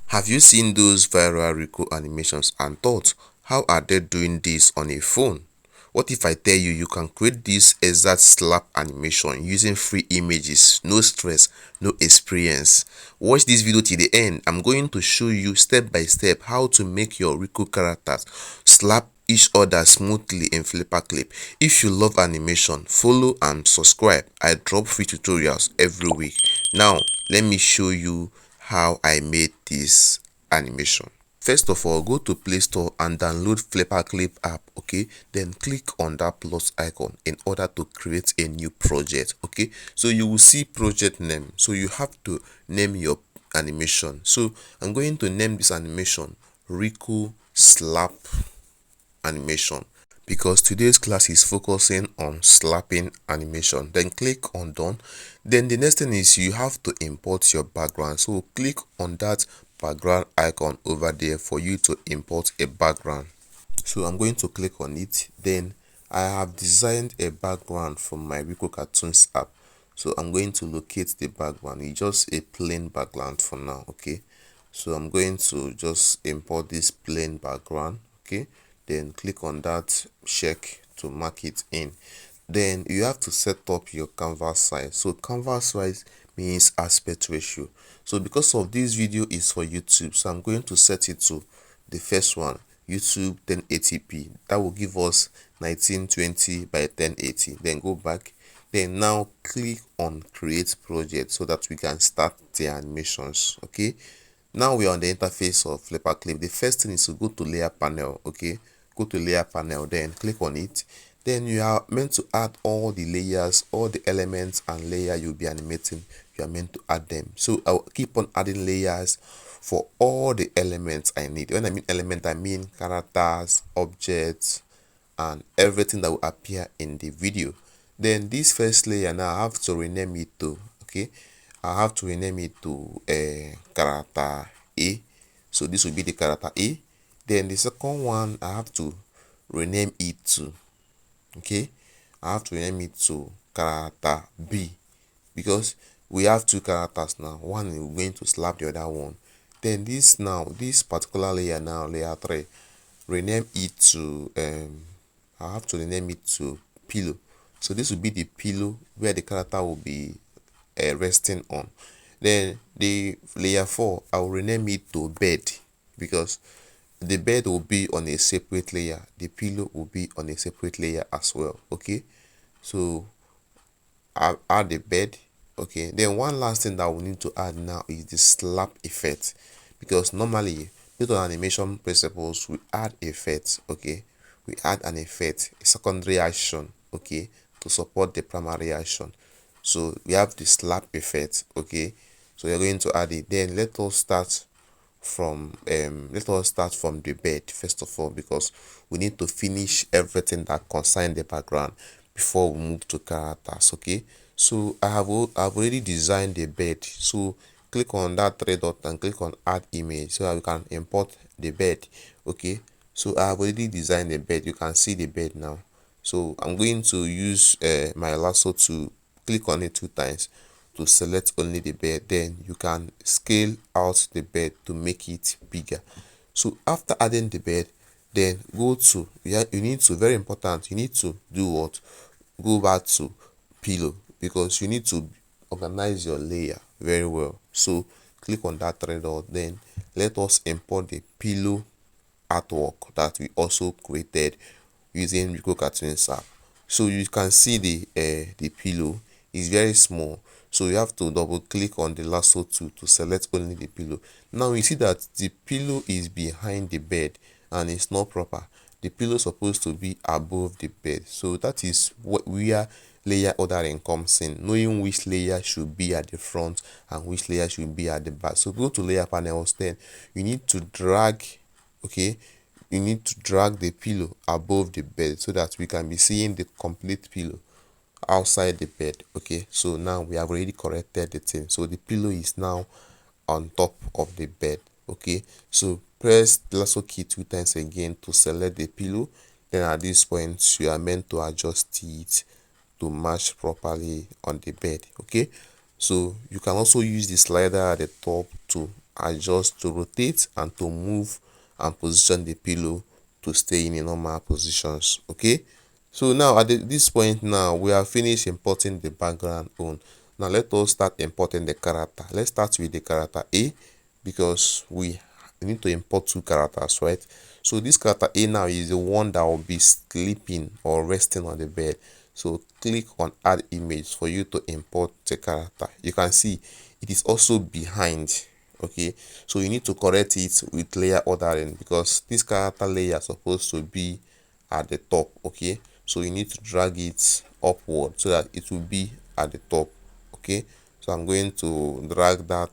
Have you seen those viral Rico animations and thought, how are they doing this on a phone? What if I tell you you can create this exact slap animation using free images, no stress, no experience? Watch this video till the end. I'm going to show you step by step how to make your Rico characters slap each other smoothly in FlipaClip. If you love animation, follow and subscribe. I drop free tutorials every week. Now, let me show you how I made this animation. First of all, go to Play Store and download FlipaClip app, okay? Then click on that plus icon in order to create a new project, okay? So you will see project name. So you have to name your animation. So I'm going to name this animation Rico Slap Animation, because today's class is focusing on slapping animation. Then click on done. Then the next thing is you have to import your background. So click on that background icon over there for you to import a background. So I'm going to click on it. Then I have designed a background from my Rico Cartoons app. So I'm going to locate the background. It's just a plain background for now, okay? So I'm going to just import this plain background, okay? Then click on that check to mark it in. Then you have to set up your canvas size. So canvas size means aspect ratio. So because of this video is for YouTube, so I'm going to set it to the first one, YouTube 1080p. That will give us 1920 by 1080. Then go back. Then now click on create project so that we can start the animations, okay? Now we are on the interface of FlipaClip. The first thing is to go to layer panel, okay? Go to layer panel, then click on it. Then you are meant to add all the layers, all the elements and layer you'll be animating. You are meant to add them. So I'll keep on adding layers for all the elements I need. When I mean element, I mean characters, objects, and everything that will appear in the video. Then this first layer, now I have to rename it to, okay, I have to rename it to character A. So this will be the character A. Then the second one, I have to rename it to, okay, I have to rename it to character B, because we have two characters now. One is going to slap the other one. Then this now, this particular layer now, layer 3, rename it to I have to rename it to pillow. So this will be the pillow where the character will be resting on. Then the layer 4, I will rename it to bed, because the bed will be on a separate layer, the pillow will be on a separate layer as well, okay? So I'll add the bed, okay? Then one last thing that we need to add now is the slap effect, because normally based on animation principles we add effects, okay? We add an effect, a secondary action, okay, to support the primary action. So we have the slap effect, okay? So we're going to add it. Then let us start from the bed first of all, because we need to finish everything that concerns the background before we move to characters, okay? So I've already designed the bed. So click on that three dot and click on add image so that we can import the bed, okay? So I have already designed the bed. You can see the bed now. So I'm going to use my lasso to click on it 2 times to select only the bed. Then you can scale out the bed to make it bigger. So after adding the bed, then go to, you need to, very important, you need to do what? Go back to pillow, because you need to organize your layer very well. So click on that 3 dot. Then let us import the pillow artwork that we also created using Rico Cartoons app. So you can see the pillow is very small, so you have to double click on the lasso tool to select only the pillow. Now you see that the pillow is behind the bed and it's not proper. The pillow is supposed to be above the bed. So that is where layer ordering comes in, knowing which layer should be at the front and which layer should be at the back. So go to layer panels. Then you need to drag, okay, you need to drag the pillow above the bed so that we can be seeing the complete pillow outside the bed, okay? So now we have already corrected the thing. So the pillow is now on top of the bed, okay? So press the lasso key 2 times again to select the pillow. Then at this point you are meant to adjust it to match properly on the bed, okay? So you can also use the slider at the top to adjust to rotate and to move and position the pillow to stay in a normal positions. Okay, so now at this point now we have finished importing the background on. Now let us start importing the character. Let's start with the character A, because we need to import two characters, right? So this character A now is the one that will be sleeping or resting on the bed. So click on add image for you to import the character. You can see it is also behind. Okay, so you need to correct it with layer ordering, because this character layer is supposed to be at the top. Okay, so you need to drag it upward so that it will be at the top. Okay, so I'm going to drag that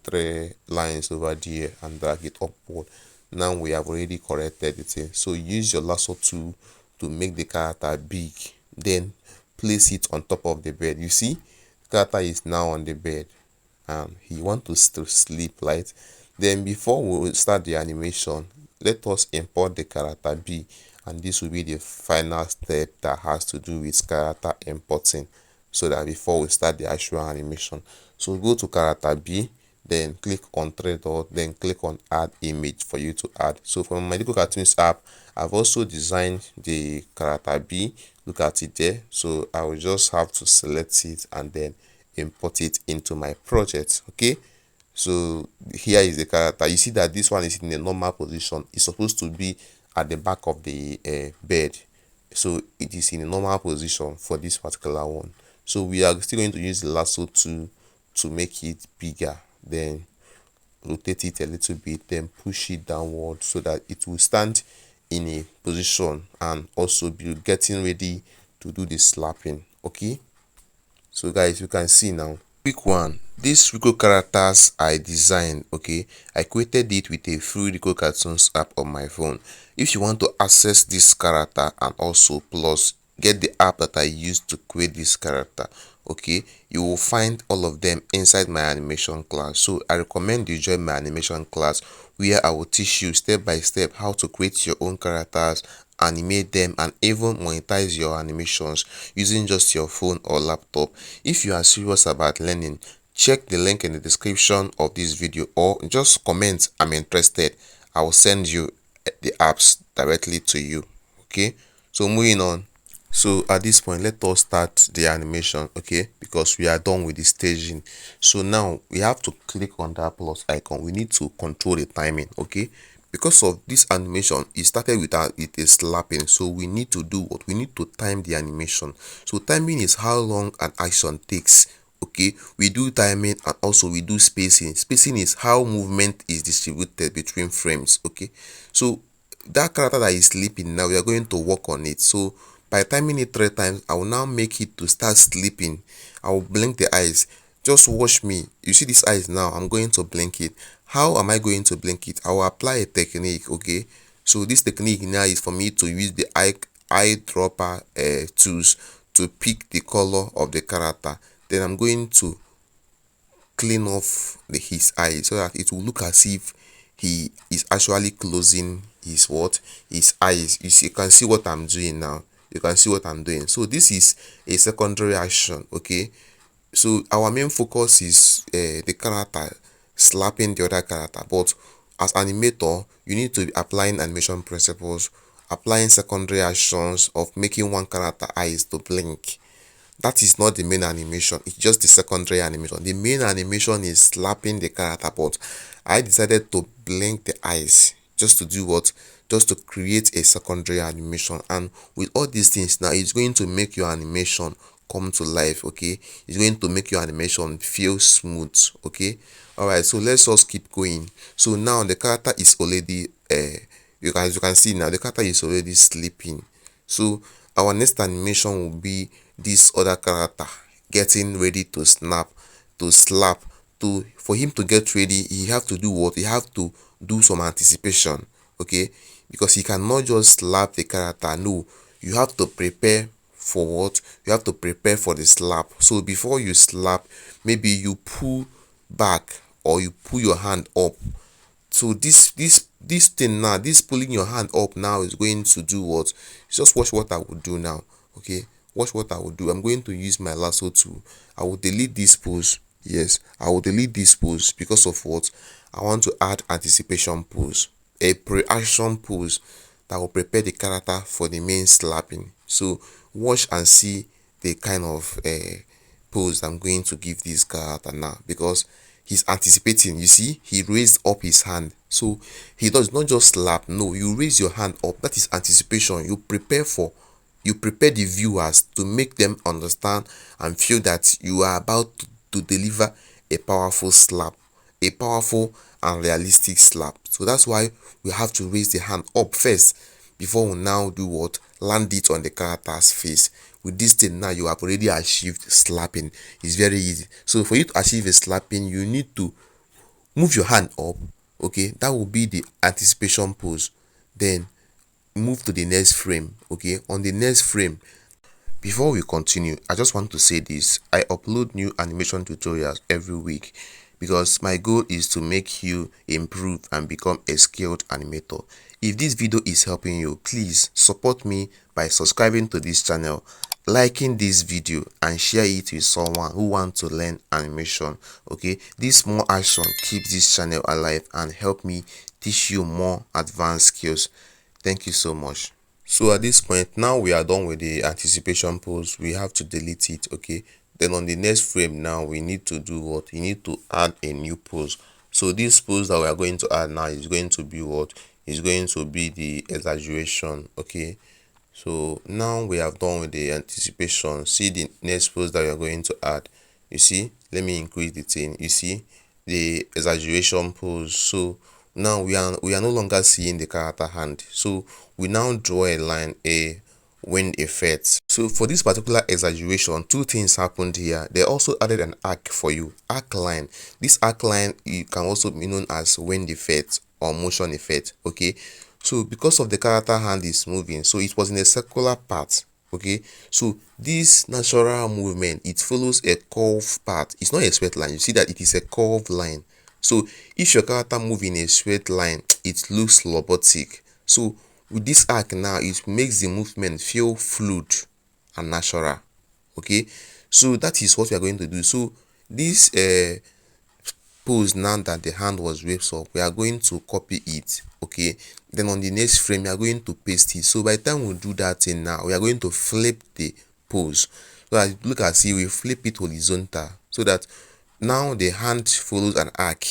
three lines over there and drag it upward. Now we have already corrected it. So use your lasso tool to make the character big, then place it on top of the bed. You see, the character is now on the bed and he wants to still sleep, right? Then before we start the animation, let us import the character B, and this will be the final step that has to do with character importing, so that before we start the actual animation. So go to character B, then click on three dot, then click on add image for you to add. So from my Rico Cartoons app, I've also designed the character B. Look at it there. So I will just have to select it and then import it into my project. Okay, so here is the character. You see that this one is in a normal position. It's supposed to be at the back of the bed, so it is in a normal position for this particular one. So we are still going to use the lasso to make it bigger, then rotate it a little bit, then push it downward so that it will stand in a position and also be getting ready to do the slapping. Okay, so guys, you can see now. Quick one, these Rico characters I designed, okay, I created it with a free Rico Cartoons app on my phone. If you want to access this character and also plus get the app that I used to create this character, okay, you will find all of them inside my animation class. So I recommend you join my animation class, where I will teach you step by step how to create your own characters, animate them, and even monetize your animations using just your phone or laptop. If you are serious about learning, check the link in the description of this video, or just comment I'm interested. I will send you the apps directly to you. Okay, so moving on. So at this point, let us start the animation, okay, because we are done with the staging. So now we have to click on that plus icon. We need to control the timing, okay, because of this animation it started with a slapping. So we need to do what? We need to time the animation. So timing is how long an action takes. Okay, we do timing and also we do spacing. Spacing is how movement is distributed between frames. Okay, so that character that is sleeping now, we are going to work on it. So by timing it 3 times, I will now make it to start sleeping. I will blink the eyes. Just watch me. You see this eyes now, I'm going to blink it. How am I going to blink it? I will apply a technique. Okay, so this technique now is for me to use the eyedropper tools to pick the color of the character. Then I'm going to clean off his eyes so that it will look as if he is actually closing his eyes. You can see what I'm doing now. You can see what I'm doing. So this is a secondary action. Okay, so our main focus is the character slapping the other character, but as animator you need to be applying animation principles, applying secondary actions of making one character eyes to blink. That is not the main animation, it's just the secondary animation. The main animation is slapping the character, but I decided to blink the eyes just to do what? Just to create a secondary animation. And with all these things now, it's going to make your animation come to life. Okay, it's going to make your animation feel smooth. Okay, all right, so let's just keep going. So now the character is already you can see now the character is already sleeping. So our next animation will be this other character getting ready to slap. For him to get ready, he have to do what? He have to do some anticipation. Okay, because he cannot just slap the character. No, you have to prepare for what? You have to prepare for the slap. So before you slap, maybe you pull back or you pull your hand up. So this thing now, this pulling your hand up now is going to do what? Just watch what I will do now. Okay, watch what I will do. I'm going to use my lasso tool. I will delete this pose. Yes, I will delete this pose because of what? I want to add anticipation pose, a pre-action pose that will prepare the character for the main slapping. So watch and see the kind of pose I'm going to give this character now, because he's anticipating. You see, he raised up his hand, so he does not just slap. No, you raise your hand up. That is anticipation. You prepare the viewers to make them understand and feel that you are about to deliver a powerful slap, a powerful and realistic slap. So that's why we have to raise the hand up first before we now do what? Land it on the character's face. With this thing now, you have already achieved slapping. It's very easy. So for you to achieve a slapping, you need to move your hand up. Okay, that will be the anticipation pose. Then move to the next frame. Okay, on the next frame, before we continue, I just want to say this: I upload new animation tutorials every week because my goal is to make you improve and become a skilled animator. If this video is helping you, please support me by subscribing to this channel, liking this video, and share it with someone who wants to learn animation. Okay, this small action keeps this channel alive and help me teach you more advanced skills. Thank you so much. So at this point, now we are done with the anticipation pose. We have to delete it. Okay, then on the next frame, now we need to do what? We need to add a new pose. So this pose that we are going to add now is going to be what? Is going to be the exaggeration. Okay, so now we have done with the anticipation. See the next pose that we are going to add. You see, let me increase the thing. You see the exaggeration pose. So now we are no longer seeing the character hand, so we now draw a line, a wind effect. So for this particular exaggeration, two things happened here. They also added an arc for you, arc line. This arc line, it can also be known as wind effect or motion effect. Okay, so because of the character hand is moving, so it was in a circular path. Okay, so this natural movement, it follows a curved path. It's not a straight line. You see that it is a curved line. So if your character move in a straight line, it looks robotic. So with this arc now, it makes the movement feel fluid and natural. Okay, so that is what we are going to do. So this pose, now that the hand was raised up, we are going to copy it. Okay, then on the next frame, we are going to paste it. So by the time we do that thing now, we are going to flip the pose. So that look at, see, we flip it horizontal, so that now the hand follows an arc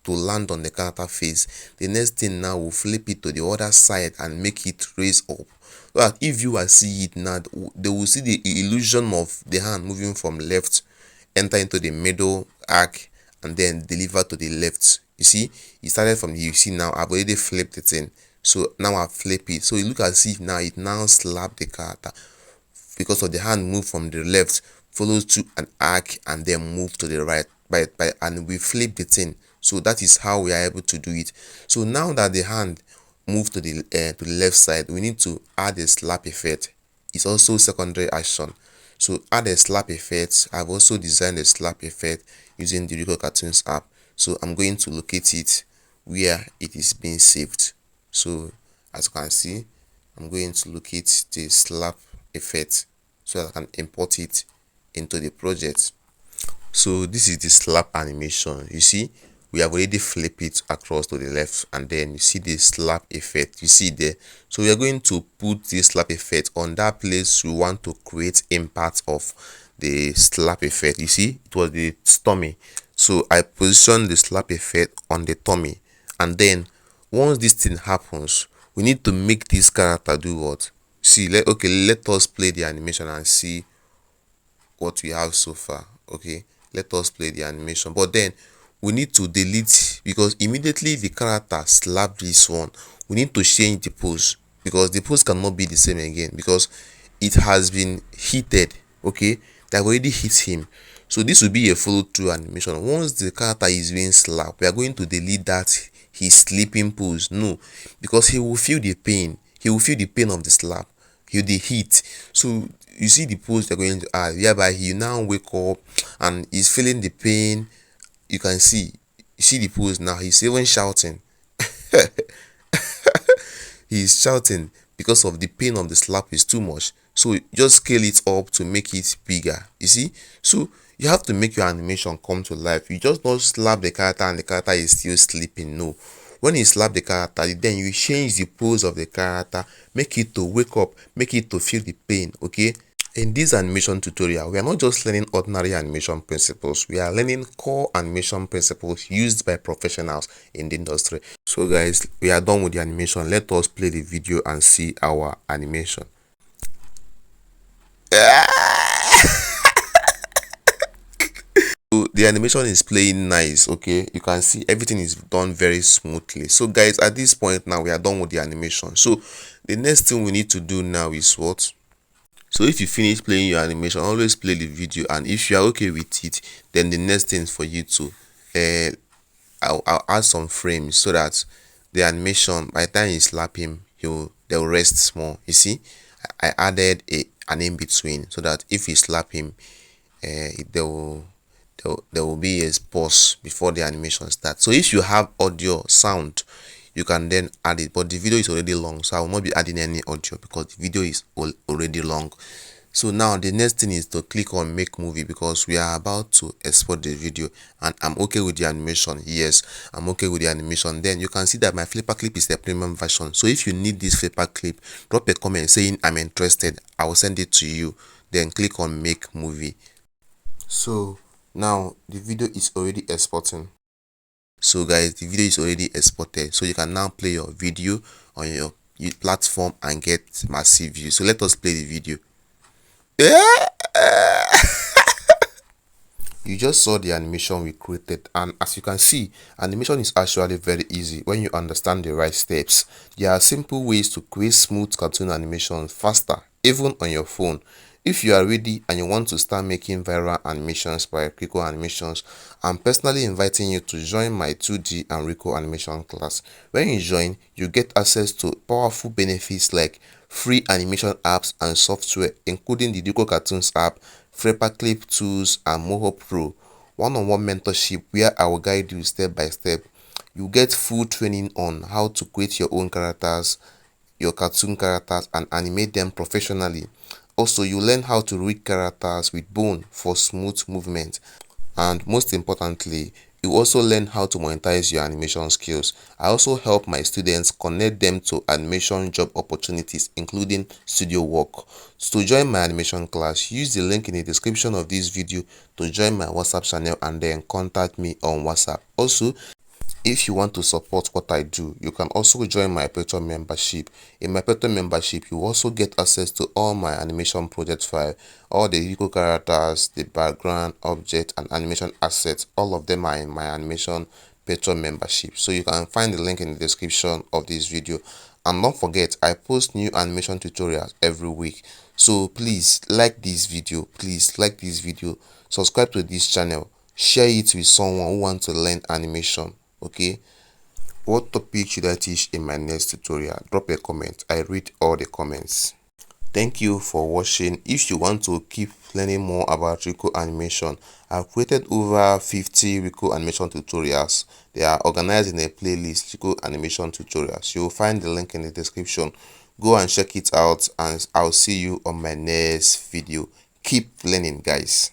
to land on the character face. The next thing now, we'll flip it to the other side and make it raise up, so that if you will see it now, they will see the illusion of the hand moving from left, enter into the middle arc, and then deliver to the left. You see, it started from the, you see now I've already flipped it in. So now I flip it, so you look at it now, it now slap the character because of the hand move from the left, follows to an arc, and then move to the right and we flip the thing. So that is how we are able to do it. So now that the hand moved to the left side, we need to add a slap effect. It's also secondary action. So add a slap effect. I've also designed a slap effect using the Rico Cartoons app. So I'm going to locate it where it is being saved. So as you can see, I'm going to locate the slap effect so that I can import it into the project. So this is the slap animation. You see, we have already flipped it across to the left, and then you see the slap effect, you see there. So we are going to put this slap effect on that place we want to create impact of the slap effect. You see, it was the tummy, so I position the slap effect on the tummy, and then once this thing happens, we need to make this character do what? See, let us play the animation and see what we have so far. Okay, let us play the animation, but then we need to delete, because immediately the character slapped this one, we need to change the pose, because the pose cannot be the same again because it has been heated. Okay, they have already hit him. So this will be a follow through animation. Once the character is being slapped, we are going to delete that his sleeping pose. No, because he will feel the pain. He will feel the pain of the slap, the heat. So you see the pose they're going to add, whereby he now wake up and is feeling the pain. You can see, you see the pose now, he's even shouting. He's shouting because of the pain of the slap is too much. So just scale it up to make it bigger. You see, so You have to make your animation come to life. You just don't slap the character and the character is still sleeping. No. When you slap the character, then you change the pose of the character, make it to wake up, make it to feel the pain. Okay. In this animation tutorial, we are not just learning ordinary animation principles, we are learning core animation principles used by professionals in the industry. So guys, we are done with the animation. Let us play the video and see our animation. So the animation is playing nice. Okay, you can see everything is done very smoothly. So guys, at this point now we are done with the animation. So the next thing we need to do now is what? So if you finish playing your animation, always play the video, and if you are okay with it, then the next thing for you to I'll add some frames so that the animation, by the time you slap him, they'll rest small. You see, I added an in between so that if you slap him, there will be a pause before the animation starts. So if you have audio sound, you can then add it, but the video is already long, so I will not be adding any audio because the video is already long. So now the next thing is to click on make movie because we are about to export the video, and I'm okay with the animation. Yes, I'm okay with the animation. Then you can see that my FlipaClip is the premium version. So if you need this FlipaClip, drop a comment saying I'm interested. I will send it to you. Then click on make movie. So now the video is already exporting. So guys, the video is already exported, so you can now play your video on your platform and get massive views. So let us play the video. You just saw the animation we created, and as you can see, animation is actually very easy when you understand the right steps. There are simple ways to create smooth cartoon animation faster, even on your phone. If you are ready and you want to start making viral animations by Rico Animations, I'm personally inviting you to join my 2D and Rico animation class. When you join, you get access to powerful benefits like free animation apps and software, including the Rico Cartoons app, FlipaClip tools, and Moho Pro. One-on-one mentorship where I will guide you step by step. You get full training on how to create your own characters, your cartoon characters, and animate them professionally. Also, you learn how to read characters with bone for smooth movement. And most importantly, you also learn how to monetize your animation skills. I also help my students connect them to animation job opportunities, including studio work. To join my animation class, use the link in the description of this video to join my WhatsApp channel and then contact me on WhatsApp. Also, if you want to support what I do, you can also join my Patreon membership. In my Patreon membership, you also get access to all my animation project file, all the Rico characters, the background, object, and animation assets. All of them are in my animation Patreon membership. So you can find the link in the description of this video. And don't forget, I post new animation tutorials every week. So please like this video. Please like this video. Subscribe to this channel. Share it with someone who wants to learn animation. Okay, what topic should I teach in my next tutorial? Drop a comment. I read all the comments. Thank you for watching. If you want to keep learning more about Rico animation, I've created over 50 Rico animation tutorials. They are organized in a playlist, Rico animation tutorials. You'll find the link in the description. Go and check it out, and I'll see you on my next video. Keep learning, guys.